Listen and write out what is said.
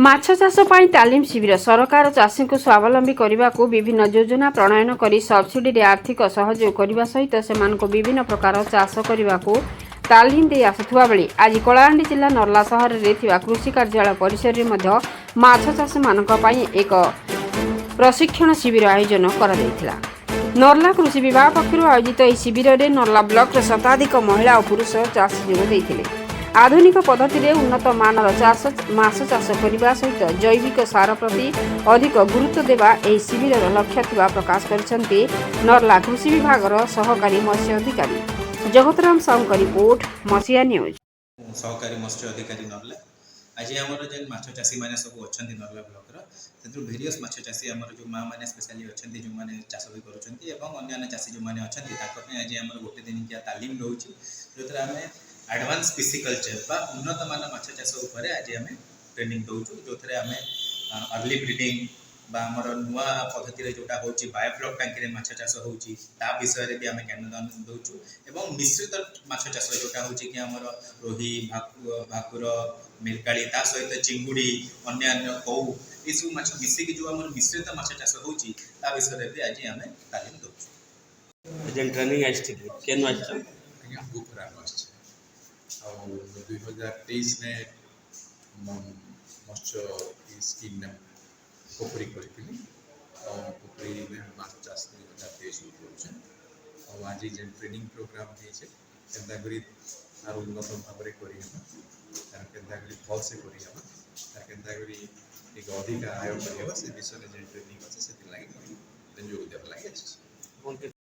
ମାଛ ଚାଷ ପାଇଁ ତାଲିମ ଶିବିର ସରକାର ଚାଷୀଙ୍କୁ ସ୍ୱାବଲମ୍ବୀ କରିବାକୁ ବିଭିନ୍ନ ଯୋଜନା ପ୍ରଣୟନ କରି ସବସିଡିରେ ଆର୍ଥିକ ସହଯୋଗ କରିବା ସହିତ ସେମାନଙ୍କୁ ବିଭିନ୍ନ ପ୍ରକାର ଚାଷ କରିବାକୁ ତାଲିମ ଦେଇ ଆସୁଥିବା ବେଳେ ଆଜି କଳାହାଣ୍ଡି ଜିଲ୍ଲା ନର୍ଲା ସହରରେ ଥିବା କୃଷି କାର୍ଯ୍ୟାଳୟ ପରିସରରେ ମଧ୍ୟ ମାଛ ଚାଷୀମାନଙ୍କ ପାଇଁ ଏକ ପ୍ରଶିକ୍ଷଣ ଶିବିର ଆୟୋଜନ କରାଯାଇଥିଲା। ନର୍ଲା କୃଷି ବିଭାଗ ପକ୍ଷରୁ ଆୟୋଜିତ ଏହି ଶିବିରରେ ନର୍ଲା ବ୍ଲକର ଶତାଧିକ ମହିଳା ଓ ପୁରୁଷ ଚାଷୀ ଯୋଗ ଦେଇଥିଲେ। आधुनिक पद्धति रे उन्नत मानर माछ चाष करने सहित जैविक सार प्रति अधिक गुरुत्व देवा एही शिविर लक्ष्य थिबा प्रकाश करिसेंती नर्ला कृषि विभाग सहकारी मत्स्य अधिकारी जगतराम साहू रिपोर्ट मसिया न्यूज। सहकारी मत्स्य अधिकारी नर्ला आज आमर जेन माछ चाषी मैंने सब अच्छा नर्ला ब्लॉक रो भेरियस माछ चाषी आमर जो माँ मैंने स्पेशली अच्छा जो मैंने चाष भी करुँच चाषी जो मैंने अच्छा आज आम गोटे दिन क्या तालीम रोचे जो आम एडवांस पिसिकल्चर बा उन्नत मान माछ चाष उपर आज आम ट्रेनिंग दौचु जो आम अर्ली ब्रीडिंग बा आमर नुआ पद्धति जोटा हूँ बायोफ्लक टांकी माछ चाष होची विषय भी आम ज्ञानदान दौचु एवं मिश्रित माछ चाष जोटा हूँ कि आमर रोही भाकुर मिरकाली ता सहित चिंगुड़ी अन्य कौ ये सब माछ मिसिकी जो आम मिश्रित माछ चाष होची विषय भी आज आम तालीम दौचु। ट्रेनिंग और 2023 ने मत्स्य स्कीम ने पोखरी करी पोखरी में माछ चाष 2023 कर आज जेन ट्रेनिंग प्रोग्राम होता आर उन्नत भाव में कर भल से कर अधिक आय कर विषय में ट्रेनिंग अच्छे से जोग देवा लगे।